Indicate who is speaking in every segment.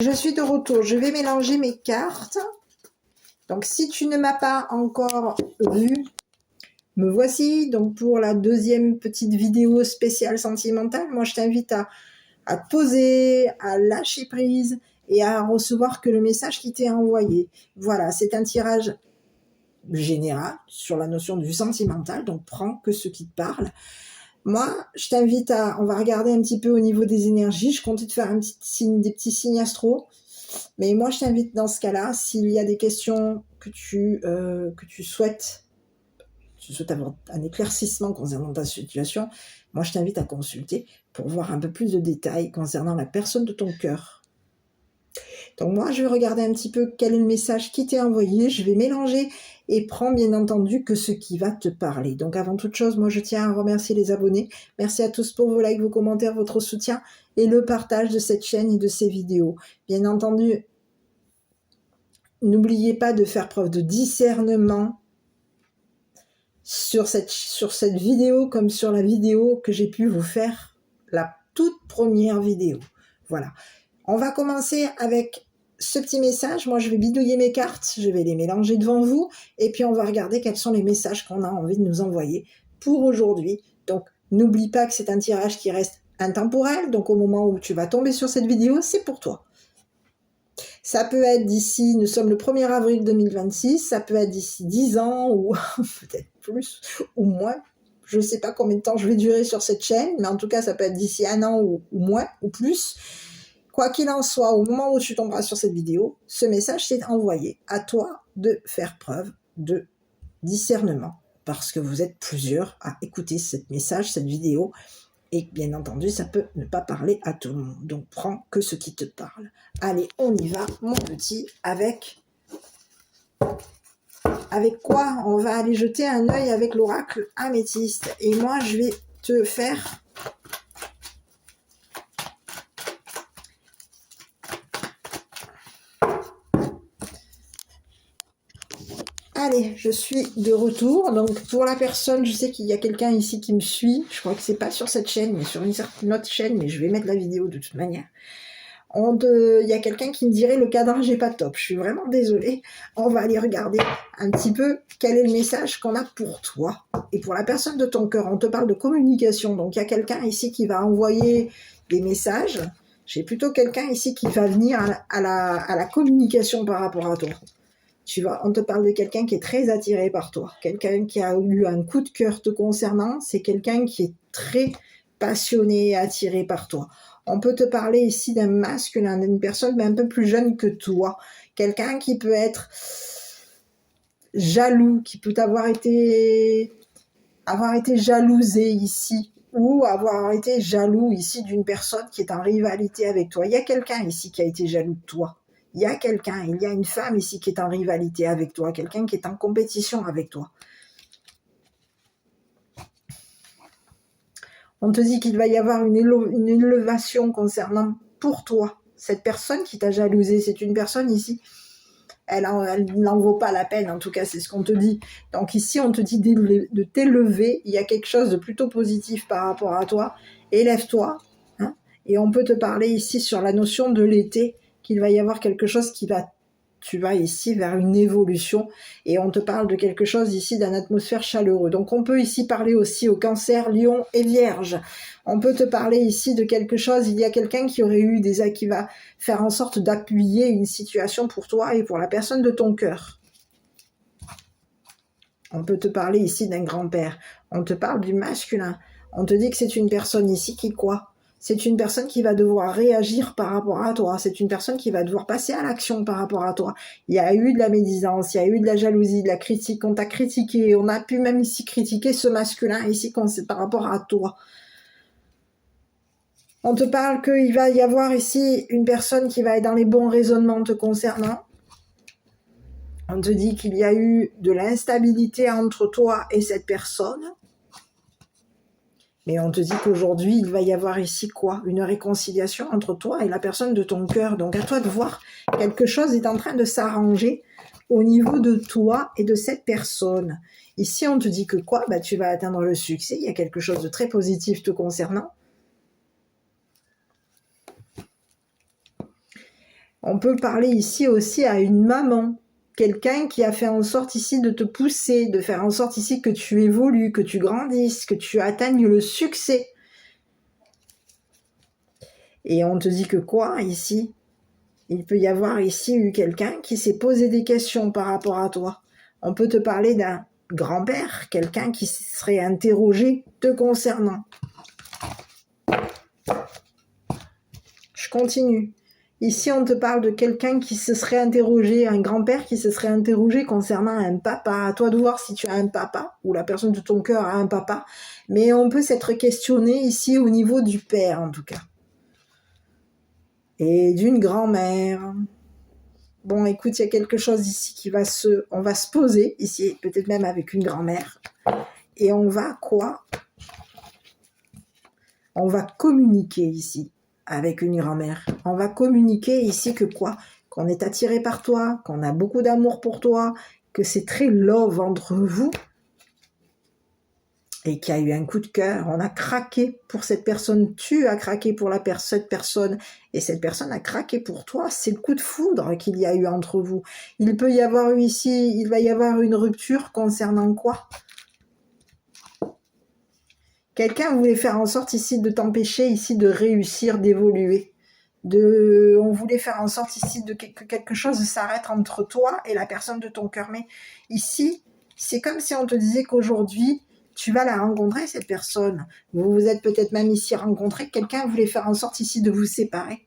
Speaker 1: Je suis de retour, je vais mélanger mes cartes. Donc si tu ne m'as pas encore vu, me voici. Donc pour la deuxième petite vidéo spéciale sentimentale, moi je t'invite à te poser, à lâcher prise et à recevoir que le message qui t'est envoyé. Voilà, c'est un tirage général sur la notion du sentimental, donc prends que ce qui te parle. Moi, je t'invite on va regarder un petit peu au niveau des énergies. Je comptais te faire un petit signe, des petits signes astro. Mais moi, je t'invite dans ce cas-là, s'il y a des questions que tu souhaites avoir un éclaircissement concernant ta situation, moi, je t'invite à consulter pour voir un peu plus de détails concernant la personne de ton cœur. Donc moi, je vais regarder un petit peu quel est le message qui t'est envoyé. Je vais mélanger et prends bien entendu que ce qui va te parler. Donc avant toute chose, moi, je tiens à remercier les abonnés. Merci à tous pour vos likes, vos commentaires, votre soutien et le partage de cette chaîne et de ces vidéos. Bien entendu, n'oubliez pas de faire preuve de discernement sur cette vidéo comme sur la vidéo que j'ai pu vous faire, la toute première vidéo. Voilà. On va commencer avec ce petit message. Moi, je vais bidouiller mes cartes, je vais les mélanger devant vous et puis on va regarder quels sont les messages qu'on a envie de nous envoyer pour aujourd'hui. Donc, n'oublie pas que c'est un tirage qui reste intemporel. Donc, au moment où tu vas tomber sur cette vidéo, c'est pour toi. Ça peut être d'ici, nous sommes le 1er avril 2026, ça peut être d'ici 10 ans ou peut-être plus ou moins. Je ne sais pas combien de temps je vais durer sur cette chaîne, mais en tout cas, ça peut être d'ici 1 an ou moins ou plus. Quoi qu'il en soit, au moment où tu tomberas sur cette vidéo, ce message t'est envoyé. À toi de faire preuve de discernement parce que vous êtes plusieurs à écouter ce message, cette vidéo. Et bien entendu, ça peut ne pas parler à tout le monde. Donc, prends que ce qui te parle. Allez, on y va, mon petit, avec quoi on va aller jeter un œil avec l'oracle améthyste. Et moi, je vais te faire... Allez, je suis de retour. Donc, pour la personne, je sais qu'il y a quelqu'un ici qui me suit. Je crois que c'est pas sur cette chaîne, mais sur une autre chaîne. Mais je vais mettre la vidéo de toute manière. Il y a quelqu'un qui me dirait le cadrage n'est pas top. Je suis vraiment désolée. On va aller regarder un petit peu quel est le message qu'on a pour toi. Et pour la personne de ton cœur, on te parle de communication. Donc, il y a quelqu'un ici qui va envoyer des messages. J'ai plutôt quelqu'un ici qui va venir à la communication par rapport à toi. On te parle de quelqu'un qui est très attiré par toi, quelqu'un qui a eu un coup de cœur te concernant, c'est quelqu'un qui est très passionné et attiré par toi. On peut te parler ici d'un masculin, d'une personne mais un peu plus jeune que toi, quelqu'un qui peut être jaloux, qui peut avoir été jalousé ici, ou avoir été jaloux ici d'une personne qui est en rivalité avec toi. Il y a quelqu'un ici qui a été jaloux de toi. Il y a une femme ici qui est en rivalité avec toi, quelqu'un qui est en compétition avec toi. On te dit qu'il va y avoir une élévation concernant pour toi. Cette personne qui t'a jalousé, c'est une personne ici, elle n'en vaut pas la peine, en tout cas c'est ce qu'on te dit. Donc ici on te dit de t'élever, il y a quelque chose de plutôt positif par rapport à toi, élève-toi, hein, et on peut te parler ici sur la notion de l'été, qu'il va y avoir quelque chose tu vas ici vers une évolution, et on te parle de quelque chose ici d'une atmosphère chaleureuse. Donc on peut ici parler aussi au Cancer, Lion et Vierge. On peut te parler ici de quelque chose, il y a quelqu'un qui va faire en sorte d'appuyer une situation pour toi et pour la personne de ton cœur. On peut te parler ici d'un grand-père. On te parle du masculin. On te dit que c'est une personne ici qui quoi ? C'est une personne qui va devoir réagir par rapport à toi. C'est une personne qui va devoir passer à l'action par rapport à toi. Il y a eu de la médisance, il y a eu de la jalousie, de la critique. On t'a critiqué. On a pu même ici critiquer ce masculin ici par rapport à toi. On te parle qu'il va y avoir ici une personne qui va être dans les bons raisonnements te concernant. On te dit qu'il y a eu de l'instabilité entre toi et cette personne. Mais on te dit qu'aujourd'hui, il va y avoir ici quoi ? Une réconciliation entre toi et la personne de ton cœur. Donc à toi de voir, quelque chose est en train de s'arranger au niveau de toi et de cette personne. Ici, on te dit que quoi ? Tu vas atteindre le succès. Il y a quelque chose de très positif te concernant. On peut parler ici aussi à une maman, quelqu'un qui a fait en sorte ici de te pousser, de faire en sorte ici que tu évolues, que tu grandisses, que tu atteignes le succès. Et on te dit que quoi ici? Il peut y avoir ici eu quelqu'un qui s'est posé des questions par rapport à toi. On peut te parler d'un grand-père, quelqu'un qui serait interrogé te concernant. Je continue. Ici, on te parle de quelqu'un qui se serait interrogé, un grand-père qui se serait interrogé concernant un papa. À toi de voir si tu as un papa, ou la personne de ton cœur a un papa. Mais on peut s'être questionné ici au niveau du père, en tout cas. Et d'une grand-mère. Bon, écoute, il y a quelque chose ici on va se poser ici, peut-être même avec une grand-mère. Et on va quoi? On va communiquer ici avec une grand-mère. On va communiquer ici que quoi? Qu'on est attiré par toi, qu'on a beaucoup d'amour pour toi, que c'est très love entre vous et qu'il y a eu un coup de cœur. On a craqué pour cette personne, tu as craqué pour cette personne et cette personne a craqué pour toi. C'est le coup de foudre qu'il y a eu entre vous. Il va y avoir une rupture concernant quoi? Quelqu'un voulait faire en sorte ici de t'empêcher ici de réussir, d'évoluer. On voulait faire en sorte ici que quelque chose s'arrête entre toi et la personne de ton cœur. Mais ici, c'est comme si on te disait qu'aujourd'hui, tu vas la rencontrer, cette personne. Vous vous êtes peut-être même ici rencontrés. Quelqu'un voulait faire en sorte ici de vous séparer.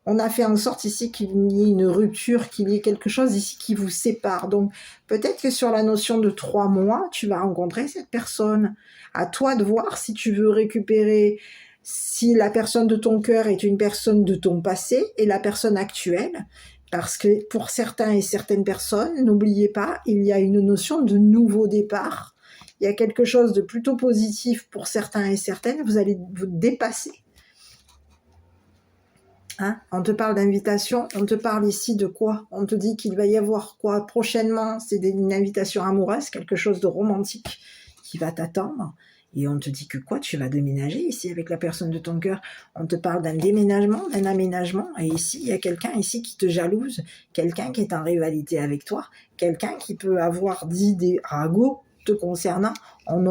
Speaker 1: On a fait en sorte ici qu'il y ait une rupture, qu'il y ait quelque chose ici qui vous sépare. Donc, peut-être que sur la notion de 3 mois, tu vas rencontrer cette personne. À toi de voir si tu veux récupérer, si la personne de ton cœur est une personne de ton passé et la personne actuelle. Parce que pour certains et certaines personnes, n'oubliez pas, il y a une notion de nouveau départ. Il y a quelque chose de plutôt positif pour certains et certaines. Vous allez vous dépasser. Hein, on te parle d'invitation, on te parle ici de quoi? On te dit qu'il va y avoir quoi prochainement? C'est une invitation amoureuse, quelque chose de romantique qui va t'attendre. Et on te dit que quoi? Tu vas déménager ici avec la personne de ton cœur. On te parle d'un déménagement, d'un aménagement. Et ici, il y a quelqu'un ici qui te jalouse, quelqu'un qui est en rivalité avec toi, quelqu'un qui peut avoir dit des ragots te concernant. On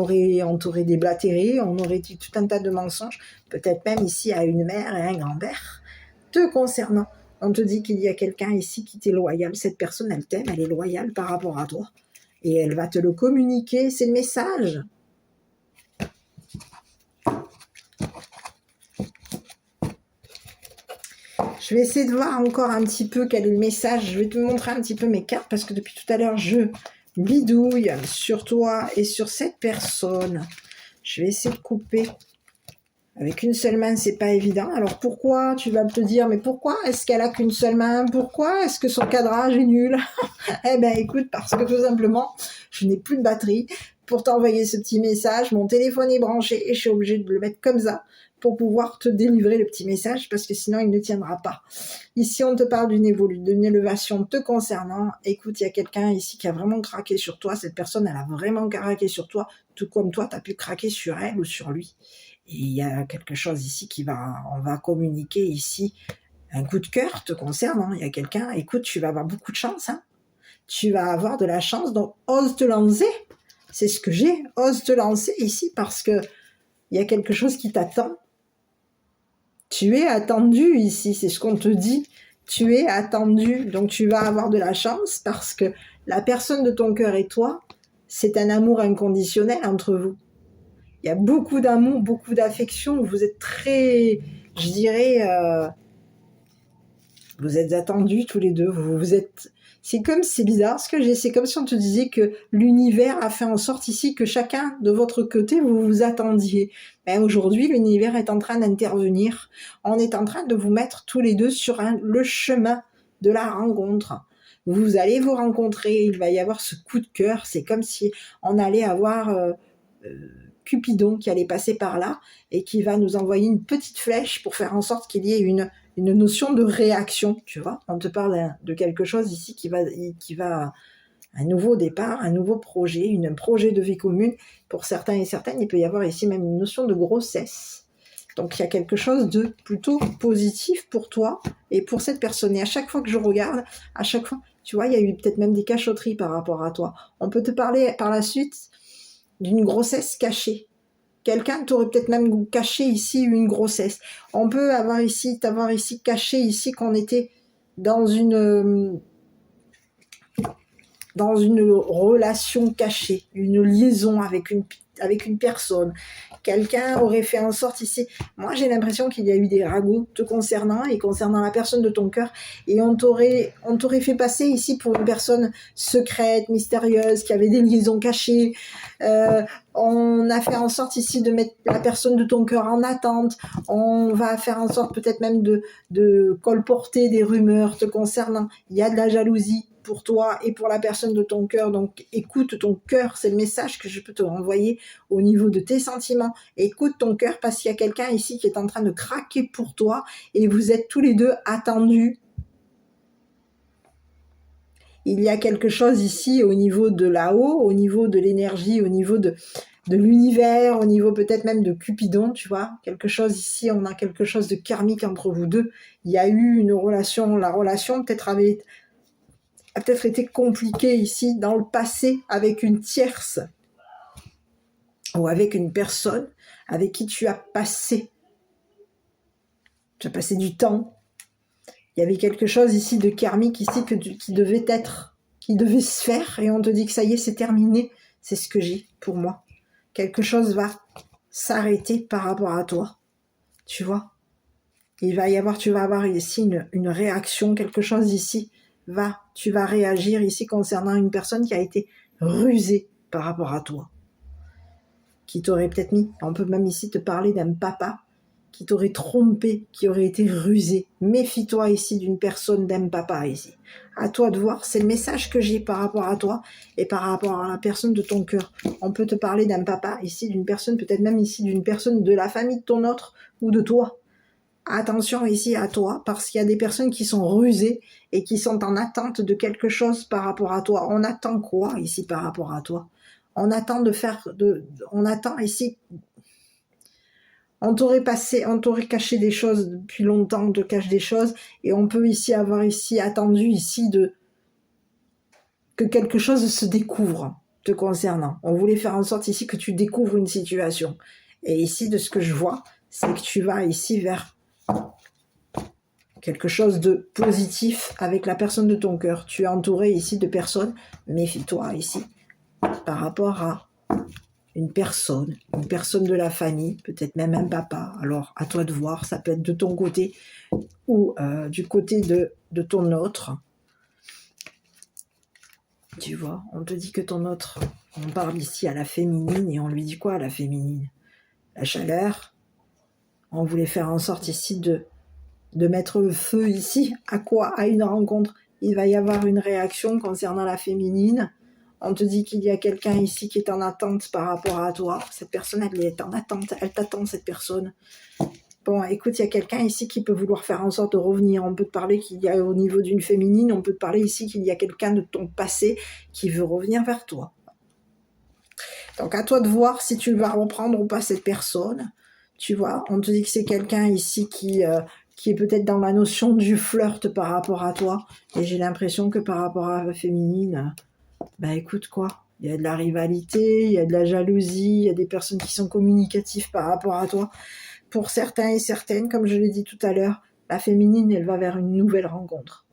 Speaker 1: t'aurait déblatéré, on aurait dit tout un tas de mensonges, peut-être même ici à une mère et un grand-père. Te concernant, on te dit qu'il y a quelqu'un ici qui t'est loyal. Cette personne, elle t'aime, elle est loyale par rapport à toi. Et elle va te le communiquer, c'est le message. Je vais essayer de voir encore un petit peu quel est le message. Je vais te montrer un petit peu mes cartes parce que depuis tout à l'heure, je bidouille sur toi et sur cette personne. Je vais essayer de couper. Avec une seule main, c'est pas évident. Alors pourquoi? Tu vas te dire, mais pourquoi est-ce qu'elle a qu'une seule main? Pourquoi est-ce que son cadrage est nul? Eh ben écoute, parce que tout simplement, je n'ai plus de batterie pour t'envoyer ce petit message. Mon téléphone est branché et je suis obligée de le mettre comme ça pour pouvoir te délivrer le petit message parce que sinon il ne tiendra pas. Ici, on te parle d'une élévation te concernant. Écoute, il y a quelqu'un ici qui a vraiment craqué sur toi. Cette personne, elle a vraiment craqué sur toi, tout comme toi, tu as pu craquer sur elle ou sur lui. Et il y a quelque chose ici on va communiquer ici un coup de cœur te concernant. Il y a quelqu'un, écoute, tu vas avoir beaucoup de chance, hein. Tu vas avoir de la chance, donc ose te lancer. C'est ce que j'ai, ose te lancer ici parce que il y a quelque chose qui t'attend. Tu es attendu ici, c'est ce qu'on te dit. Tu es attendu, donc tu vas avoir de la chance parce que la personne de ton cœur et toi, c'est un amour inconditionnel entre vous. Il y a beaucoup d'amour, beaucoup d'affection. Vous êtes très, je dirais, vous êtes attendus tous les deux. C'est bizarre ce que j'ai. C'est comme si on te disait que l'univers a fait en sorte ici que chacun de votre côté, vous vous attendiez. Mais aujourd'hui, l'univers est en train d'intervenir. On est en train de vous mettre tous les deux sur le chemin de la rencontre. Vous allez vous rencontrer. Il va y avoir ce coup de cœur. C'est comme si on allait avoir Cupidon qui allait passer par là et qui va nous envoyer une petite flèche pour faire en sorte qu'il y ait une notion de réaction, tu vois. On te parle de quelque chose ici qui va un nouveau départ, un nouveau projet, un projet de vie commune. Pour certains et certaines, il peut y avoir ici même une notion de grossesse. Donc, il y a quelque chose de plutôt positif pour toi et pour cette personne. Et à chaque fois que je regarde, à chaque fois, tu vois, il y a eu peut-être même des cachotteries par rapport à toi. On peut te parler par la suite d'une grossesse cachée. Quelqu'un t'aurait peut-être même caché ici une grossesse. On peut t'avoir ici caché ici qu'on était dans une relation cachée, une liaison avec une personne. Quelqu'un aurait fait en sorte ici, moi j'ai l'impression qu'il y a eu des ragots te concernant et concernant la personne de ton cœur, et on t'aurait fait passer ici pour une personne secrète, mystérieuse, qui avait des liaisons cachées. On a fait en sorte ici de mettre la personne de ton cœur en attente. On va faire en sorte peut-être même de colporter des rumeurs te concernant. Il y a de la jalousie pour toi et pour la personne de ton cœur. Donc, écoute ton cœur, c'est le message que je peux te renvoyer au niveau de tes sentiments. Écoute ton cœur, parce qu'il y a quelqu'un ici qui est en train de craquer pour toi et vous êtes tous les deux attendus. Il y a quelque chose ici au niveau de là-haut, au niveau de l'énergie, au niveau de l'univers, au niveau peut-être même de Cupidon, tu vois. Quelque chose ici, on a quelque chose de karmique entre vous deux. Il y a eu une relation, la relation a peut-être été compliquée ici dans le passé avec une tierce ou avec une personne avec qui tu as passé du temps. Il y avait quelque chose ici de karmique ici qui devait se faire, et on te dit que ça y est, c'est terminé. C'est ce que j'ai pour moi. Quelque chose va s'arrêter par rapport à toi. Tu vois? Tu vas avoir ici une réaction, quelque chose ici tu vas réagir ici concernant une personne qui a été rusée par rapport à toi. Qui t'aurait peut-être on peut même ici te parler d'un papa qui t'aurait trompé, qui aurait été rusé. Méfie-toi ici d'une personne, d'un papa ici. À toi de voir, c'est le message que j'ai par rapport à toi et par rapport à la personne de ton cœur. On peut te parler d'un papa ici, d'une personne, peut-être même ici d'une personne de la famille de ton autre ou de toi. Attention ici à toi, parce qu'il y a des personnes qui sont rusées et qui sont en attente de quelque chose par rapport à toi. On attend quoi ici par rapport à toi? On attend on attend ici. On t'aurait caché des choses depuis longtemps, on te cache des choses, et on peut ici avoir attendu ici que quelque chose se découvre te concernant. On voulait faire en sorte ici que tu découvres une situation. Et ici, de ce que je vois, c'est que tu vas ici vers quelque chose de positif avec la personne de ton cœur. Tu es entouré ici de personnes, méfie-toi ici, par rapport à une personne de la famille, peut-être même un papa. Alors, à toi de voir, ça peut être de ton côté ou du côté de ton autre. Tu vois, on te dit que ton autre, on parle ici à la féminine, et on lui dit quoi à la féminine? La chaleur. On voulait faire en sorte ici de mettre le feu ici. À quoi? À une rencontre. Il va y avoir une réaction concernant la féminine. On te dit qu'il y a quelqu'un ici qui est en attente par rapport à toi. Cette personne, elle est en attente. Elle t'attend, cette personne. Bon, écoute, il y a quelqu'un ici qui peut vouloir faire en sorte de revenir. On peut te parler qu'il y a au niveau d'une féminine, on peut te parler ici qu'il y a quelqu'un de ton passé qui veut revenir vers toi. Donc, à toi de voir si tu vas reprendre ou pas cette personne. Tu vois, on te dit que c'est quelqu'un ici qui est peut-être dans la notion du flirt par rapport à toi. Et j'ai l'impression que par rapport à la féminine, écoute quoi, il y a de la rivalité, il y a de la jalousie, il y a des personnes qui sont communicatives par rapport à toi. Pour certains et certaines, comme je l'ai dit tout à l'heure, la féminine, elle va vers une nouvelle rencontre.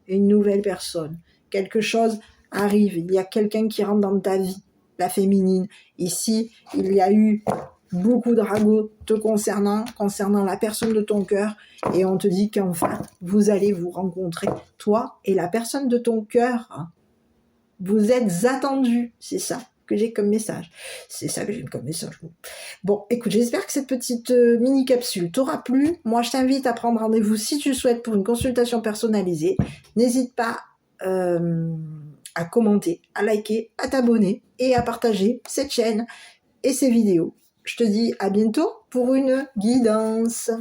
Speaker 1: Une nouvelle personne. Quelque chose arrive, il y a quelqu'un qui rentre dans ta vie, la féminine. Ici, il y a eu beaucoup de ragots te concernant la personne de ton cœur, et on te dit qu'enfin, vous allez vous rencontrer, toi et la personne de ton cœur. Vous êtes attendus, c'est ça que j'ai comme message. C'est ça que j'ai comme message. Bon, écoute, j'espère que cette petite mini-capsule t'aura plu. Moi, je t'invite à prendre rendez-vous si tu le souhaites pour une consultation personnalisée. N'hésite pas à commenter, à liker, à t'abonner et à partager cette chaîne et ces vidéos. Je te dis à bientôt pour une guidance.